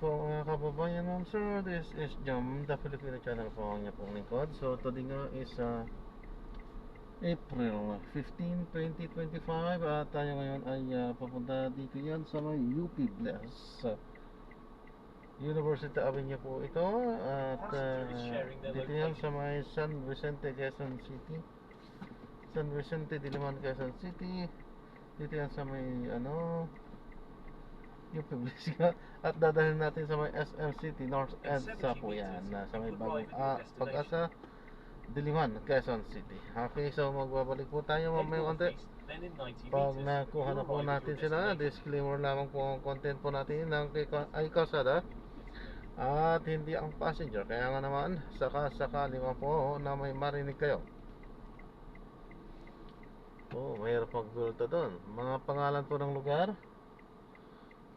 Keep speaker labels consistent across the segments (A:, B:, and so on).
A: po mga kababayan, ma'am sir. This is Jam, the Filipino channel po ang niya pong lingkod. So today nga is April 15, 2025 at tayo ngayon ay papunta dito yan sa may UP Bless University Avenue po ito. At dito yan sa may San Vicente, Quezon City. San Vicente, Diliman, Quezon City. Dito yan sa may yung publisika at dadalhin natin sa may SM City North EDSA po yan sa may bagong Pag-asa Diliman, Quezon City. Okay, so magbabalik po tayo mamaya konti pag nakuha na po natin sila. Disclaimer lamang po ang content po natin ng ay kalsada at hindi ang passenger, kaya nga naman sakali man po na may marinig kayo. Mayroon pang gulto doon, mga pangalan po ng lugar,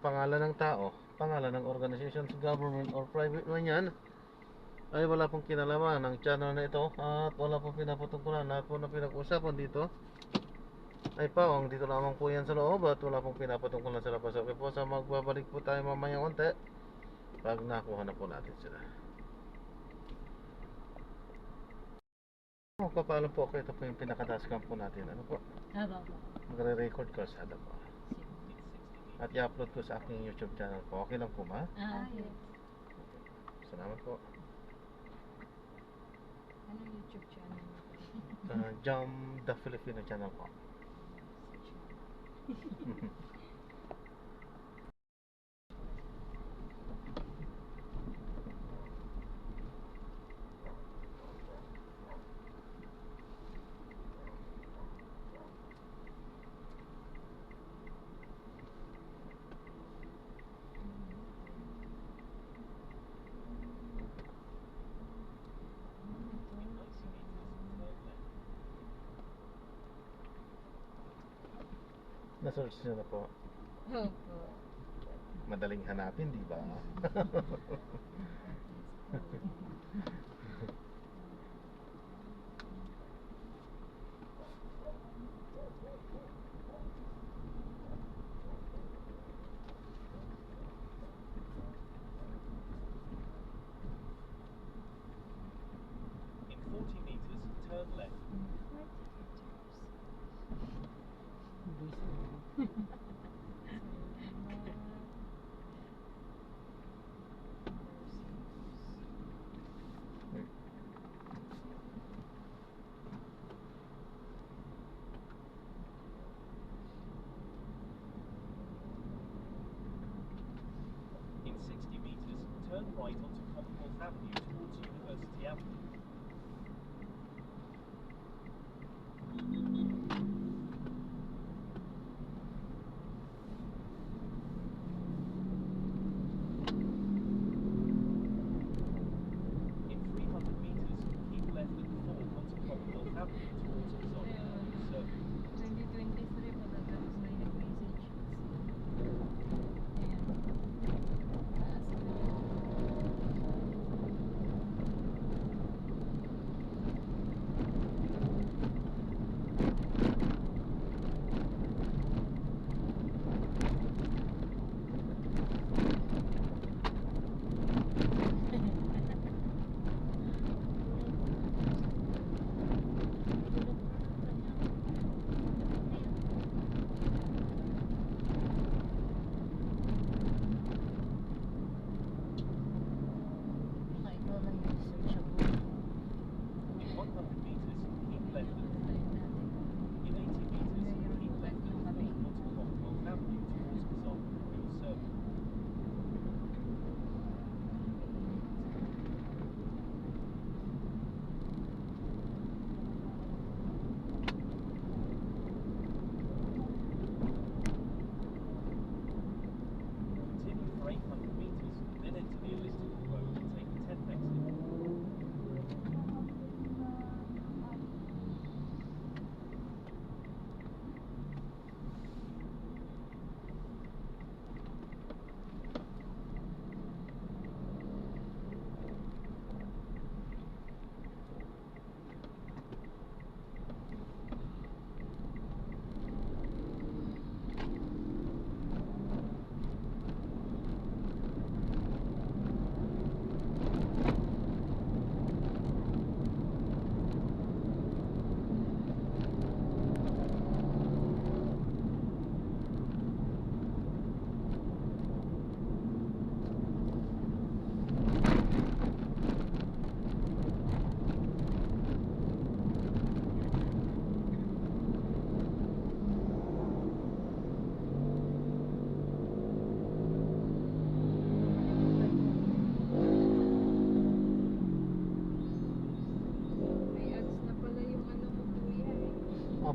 A: pangalan ng tao, pangalan ng organizations, government or private man yan, ay wala pong kinalaman ng channel na ito at wala pong pinapatungkulan. Lahat po na pinag-usapan dito ay pawang dito lamang po yan sa loob at wala pong pinapatungkulan sa labas. Okay po, sa magbabalik po tayo mamaya konti pag nakuha na po natin sila. Papaalam po ako, ito po yung pinakatascam po natin. Ano po? Magre-record ko sa po at i-upload ko sa aking YouTube channel po. Okay lang po ba?
B: Yes.
A: Salamat po.
B: Ano YouTube channel?
A: Jam, the Filipino channel po. Na-search nyo na po.
B: Opo.
A: Madaling hanapin, di ba?
C: In 40 meters, turn left. In 60 meters, turn right onto Commonwealth Avenue towards University Avenue. In 300 meters, keep left at the fork onto Commonwealth Avenue towards Exotic Circle.
B: 2023 pa tapos na yung message. Ayan.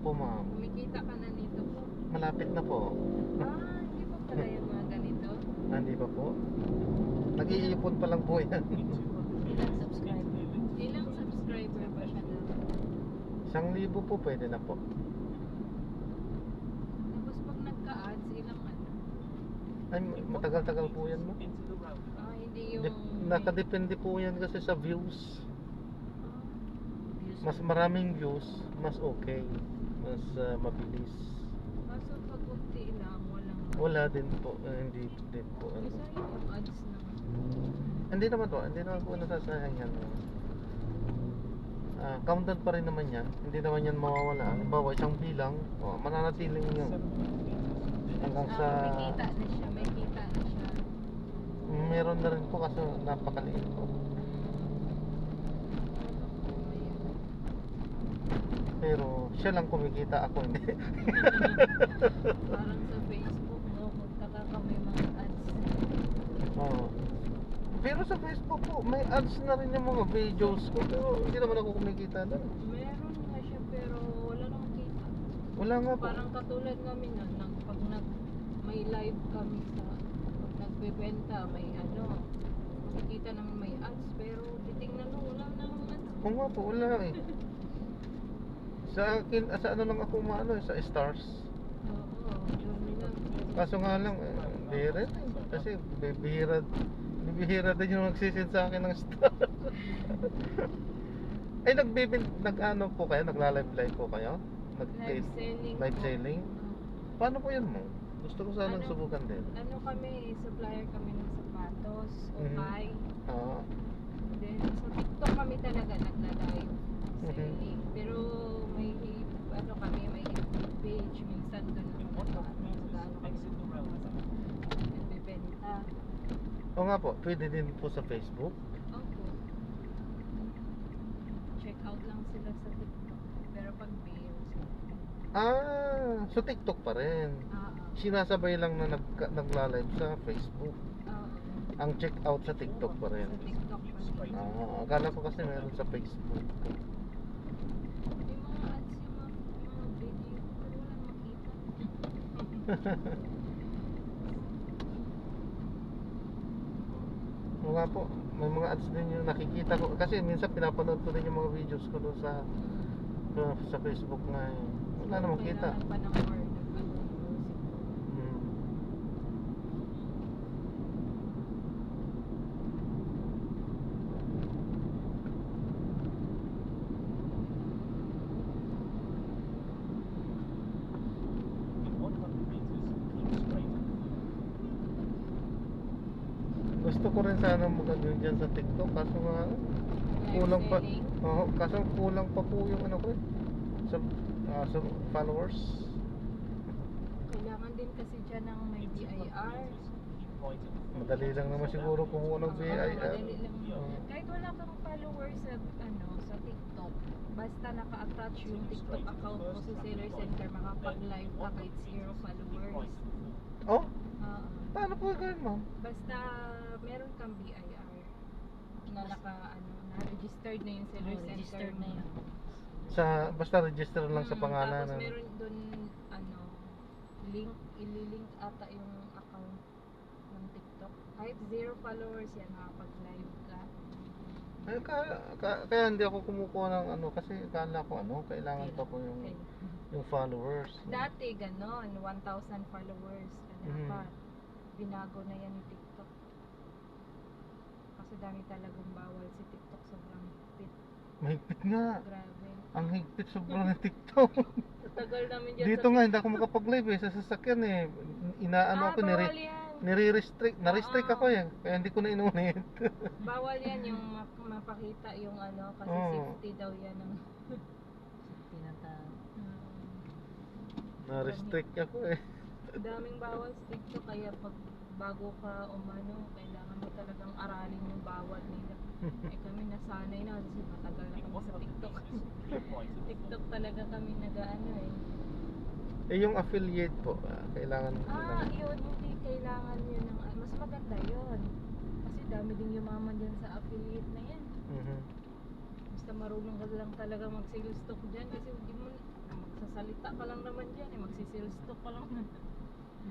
A: Opo ma'am.
B: Kumikita ka na nito po.
A: Malapit na po.
B: Hindi pa pala yung mga ganito.
A: Hindi pa po. Nag-iipon pa lang po yan.
B: Ilang subscriber? Ilang subscriber ba siya na?
A: 1,000 po pwede na po.
B: Tapos pag nagka-ads, ilang ano?
A: Ay, matagal-tagal po yan mo.
C: Into the roundabout.
B: Hindi yung...
A: Nakadepende po yan kasi sa views.
B: Views.
A: Mas maraming views, mas okay. Mas mabilis.
B: Kaso pag kunti lang, walang...
A: Wala din po. Hindi din po. Ano.
B: Isa yung ads na.
A: Hindi naman po. Hindi naman po nasasayang yan. Counted pa rin naman yan. Hindi naman yan mawawala. Halimbawa, isang bilang, mananatiling yun. Hanggang sa...
B: May kita na siya, may kita na siya.
A: Meron na rin po kasi napakaliit po. Pero siya lang kumikita, ako hindi.
B: Parang sa Facebook, no? Magtaka ka may mga ads.
A: Oo. Pero sa Facebook po, may ads na rin yung mga videos ko. Pero hindi naman ako kumikita doon.
B: Meron nga siya pero wala namang kita.
A: Wala nga po.
B: Parang katulad kami nun, pag may live kami sa, pag nagbebenta, may ano, makikita naman may ads, pero titingnan mo, wala namang ads.
A: Oo nga po, wala eh. Sa akin, sa ano lang ako maano sa stars.
B: Oo, yun lang.
A: Kaso nga lang, hindi rin. Kasi bibihira din yung magsisend sa akin ng stars. Ay, nag-ano po kayo? Nagla-live po kayo?
B: Live selling.
A: Live
B: po.
A: selling?
B: Oo.
A: Paano po yun mo? Gusto ko sanang
B: Ano?
A: subukan din.
B: Ano kami, supplier kami ng sapatos, ukay.
A: Oo.
B: Then sa TikTok kami talaga nagla-live selling. Pero may ano kami, may page minsan doon
C: In
B: na
C: 100 meters,
B: kami
C: exit the roundabout.
B: nagbebenta.
A: Oo nga po, pwede din po sa Facebook.
B: Opo. Check out lang sila sa TikTok. Pero pag bills,
A: So TikTok pa rin. Sinasabay lang na nagla-live sa Facebook. Ang check out sa TikTok pa rin.
B: Sa TikTok pa rin.
A: Akala ko kasi meron sa Facebook.
B: May mga ads yung mga video, pero walang makita.
A: Oo nga po, may mga ads din yung nakikita ko. Kasi minsan pinapanood ko din yung mga videos ko doon sa Facebook nga eh. Wala namang kita.
B: Kailangan pa ng word of ano, music.
A: Hmm.
C: In 100 meters, keep straight.
A: Gusto ko rin sana magano dyan sa TikTok kaso nga kulang pa.
B: selling.
A: Oo, kaso kulang pa po yung ano ko eh. Sa followers.
B: Kailangan din kasi dyan ng may
C: In 200
B: BIR.
C: meters, keep right at the
A: Madali lang naman siguro kumuha ng BIR.
B: Madali lang.
A: Oo.
B: Kahit wala kang followers sa sa TikTok, basta naka-attach yung TikTok account mo sa Seller Center, makapag-live ka kahit 0 followers.
A: Oh,
B: Oo.
A: paano po gawin ma'am?
B: Basta meron kang BIR na na-registered na yung Seller Center.
D: Registered na yun.
A: Basta register lang sa pangalan.
B: Tapos
A: ano.
B: meron doon ililink ata yung account ng TikTok. Kahit 0 followers yan, makapag-live ka.
A: Ay, kaya hindi ako kumukuha ng ano kasi akala ko kailangan pa po
B: Okay.
A: yung followers.
B: Dati ganon, 1,000 followers ka
A: Mhm.
B: dapat. Binago na yan ni TikTok. Kasi dami talagang bawal si TikTok, sobrang higpit.
A: Mahigpit nga.
B: Grabe.
A: Ang higpit sobrang ng TikTok.
B: Tagal namin dyan
A: Dito nga hindi ako makapag-live sa sasakyan eh. Inaano ako
B: bawal yan.
A: nire-restrict. Na-restrict
B: Oo.
A: ako eh. Kaya hindi ko na inulit.
B: Bawal yan yung mapakita yung kasi
A: Oo.
B: safety daw yan ng
D: Tinatawag.
A: Na-restrict ako eh.
B: daming bawal sa TikTok kaya pag bago ka kailangan mo talagang aralin yung bawal nila. Kami nasanay na kasi matagal na
C: In
B: kami sa
C: 100
B: TikTok.
C: meters, keep right at the
B: TikTok talaga kami nag-ano eh.
A: Eh yung affiliate po, kailangan
B: Yun, hindi kailangan yun ng, mas maganda yun. Kasi dami din yumaman dyan sa affiliate na yan.
A: Mhm.
B: Basta marunong ka lang talaga mag-sales stock dyan kasi hindi mo Magsasalita ka lang naman dyan eh. Magsisales talk ka lang naman.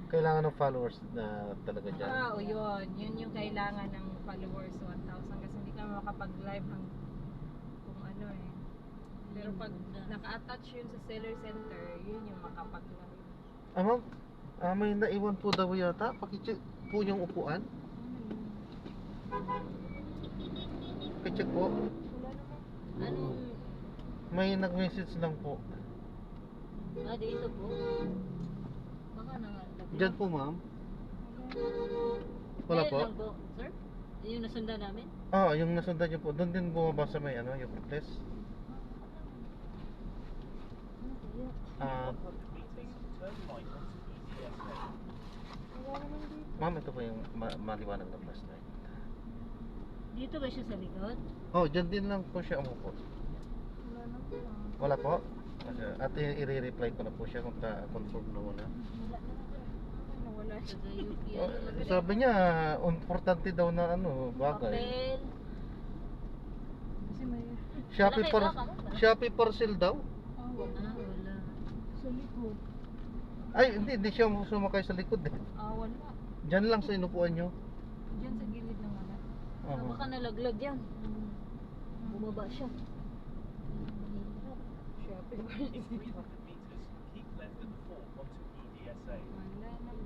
A: Kailangan ng followers na talaga dyan.
B: Ah, o yun. Yun yung kailangan ng followers 1,000 kasi hindi ka makapag-live kung ano eh. Pero pag naka-attach yun sa seller center, yun yung makapag-live.
A: Ma'am, may naiwan po daw yata. Pakicheck po yung upuan. Pakicheck po.
B: Wala naman.
D: Anong,
A: May nag-message lang po.
D: dito po? Baka nakalagay.
A: Diyan po ma'am. Wala
D: Ayun
A: po.
D: lang po, sir? Yung nasundan namin?
A: Ah, yung nasundan niyo po. Doon din bumaba sa may ano, yung protest. Ah,
C: 100 meters, turn right onto EDSA.
B: Wala naman dito.
A: ma'am, ito po yung maliwanag na flashlight.
D: Dito ba siya sa likod?
A: Oh, diyan din lang po siya umupo.
B: Wala naman.
A: Wala po. At i-reply ko na po siya kung confirm na muna.
B: Wala
D: Sa
B: siya.
D: UP,
A: Oh,
D: ano?
A: sabi niya, importante daw na ano, bagay.
D: Papel.
B: Kasi may...
A: Shopee,
D: Malaki
A: par
D: ba, kamo?
A: Shopee parcel daw.
B: Ah, wala.
D: Wala.
B: Sa likod.
A: Ay, hindi siya sumakay sa likod eh.
B: Ah, wala.
A: Diyan lang sa inupuan niyo.
B: Diyan sa gilid ng wala.
D: Baka nalaglag yan. Bumaba siya.
B: Shopee.
C: In 300 meters, keep left at the fork onto EDSA.
B: Wala naman.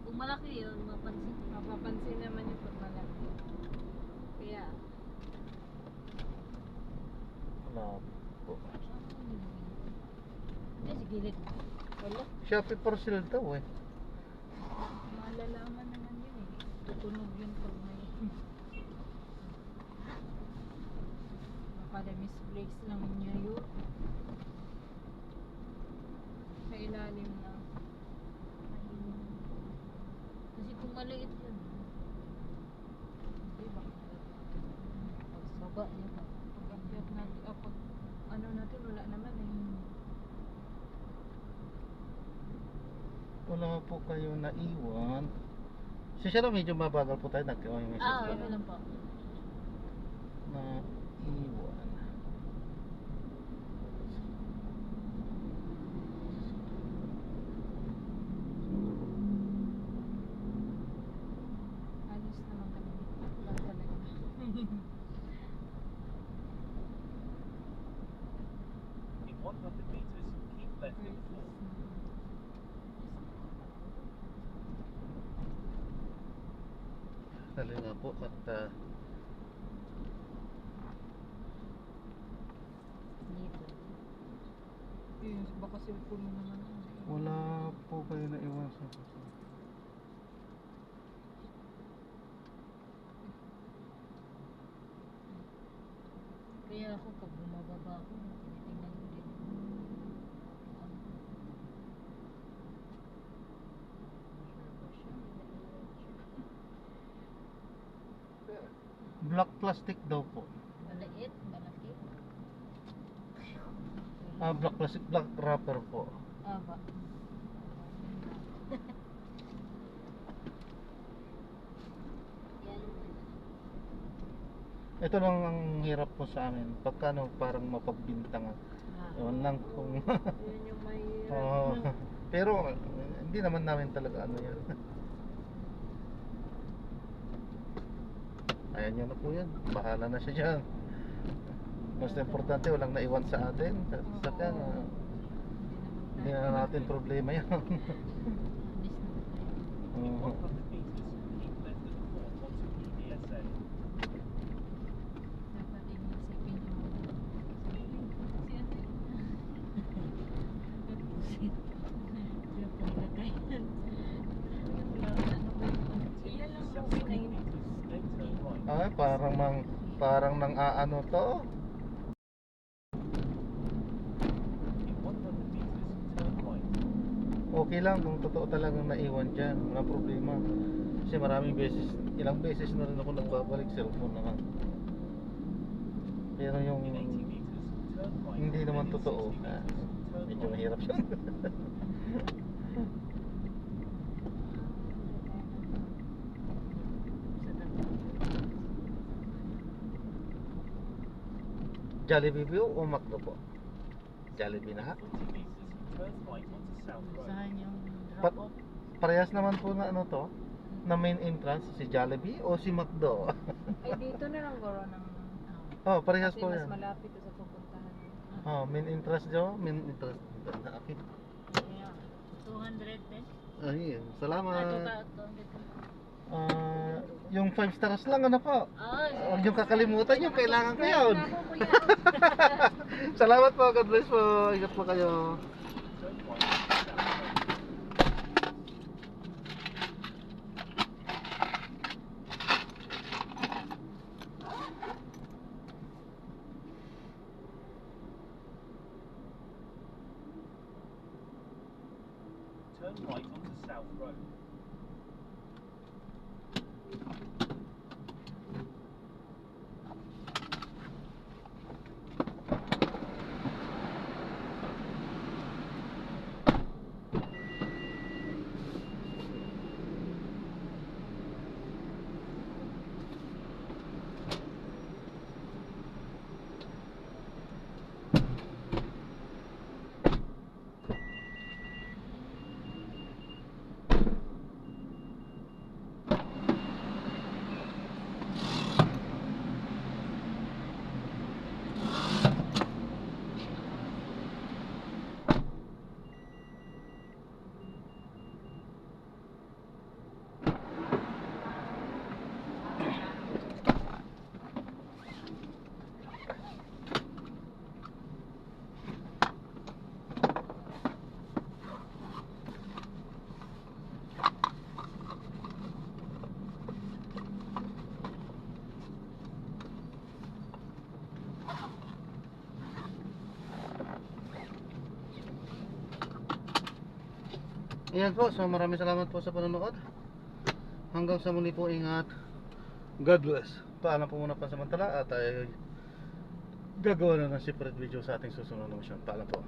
D: Kung malaki yun, mapansin.
B: Mapapansin naman yung pag malaki. Kaya,
A: Wala po.
D: Hindi, sa gilid. Wala.
A: Shopee parcel daw eh.
B: malalaman naman yun eh. Tutunog yun pag may... Baka na-misplace lang niya yun. Sa ilalim na.
D: Kasi kung maliit yun.
B: Hindi ba?
D: Pagbaba niya pa.
B: Pag-akyat natin, pag ano natin, wala naman eh.
A: Wala po kayo naiwan. Siya na medyo mabagal po tayo. Nagkaroon yung message
D: Okay lang po.
A: Naiwan.
B: Alis naman kami. Wala talaga.
C: In 100 meters, keep left at the fork.
A: Dali nga po at
D: Dito.
B: Yun, baka cellphone mo naman.
A: wala po kayo naiwan sa
D: Kaya ako pag bumababa ako, tinitingnan ko din.
A: black plastic daw po.
D: Maliit, malaki.
A: Ah, black plastic, black wrapper po.
D: Ba? Yan.
A: Ito lang ang hirap po sa amin. Pagka ano, parang mapagbintangan. Ewan lang kung
B: Yun yung may...
A: Oo. Pero hindi naman namin talaga ano yan. Ayan yun na po yan. Bahala na siya dyan. Mas importante walang naiwan sa atin. Sa kanya, hindi na natin problema yan.
C: In
A: Oo.
C: 100 meters, keep left at the fork onto EDSA.
B: Dapat inisipin yung... Si ano yun? Iyan lang po
C: 70
B: pinain.
C: meters, then turn right.
A: Ay, parang nang aano to.
C: In 100 meters, turn right.
A: Okay lang kung totoo talagang naiwan dyan. Walang problema. Kasi ilang beses na rin ako nagbabalik, cellphone naman. Pero yung
C: In 80 meters, turn right.
A: hindi naman
C: Then in
A: totoo,
C: 60 meters, turn
A: medyo
C: right.
A: mahirap yun. Jollibee View o Macdo po? Jollibee na.
C: 20 meters, turn right onto South Road.
D: Saan yung
A: Pat-
D: drop off?
A: Parehas naman po na ano to, na main entrance, si Jollibee o si McDo.
B: Ay, dito na lang goro ng...
A: Oh, parehas
B: Kasi
A: po
B: mas
A: yan.
B: malapit to sa pupuntahan.
A: Oh, main entrance jo, main entrance na akin.
D: Yeah. 200 din.
A: Ayun,
D: Ah,
A: salamat.
D: 200 din.
A: Yung 5 stars lang ano po.
D: Ah,
A: Huwag niyong kakalimutan yung kailangan ko yun.
B: Ako, kuya.
A: Salamat po, God bless po. Ingat po kayo.
C: Turn right onto South Road. Turn right onto South Road.
A: Ayan po, so maraming salamat po sa panonood. Hanggang sa muli po, ingat. God bless. Paalam po muna pansamantala at ay gagawa na ng separate video sa ating susunod na mission. Paalam po.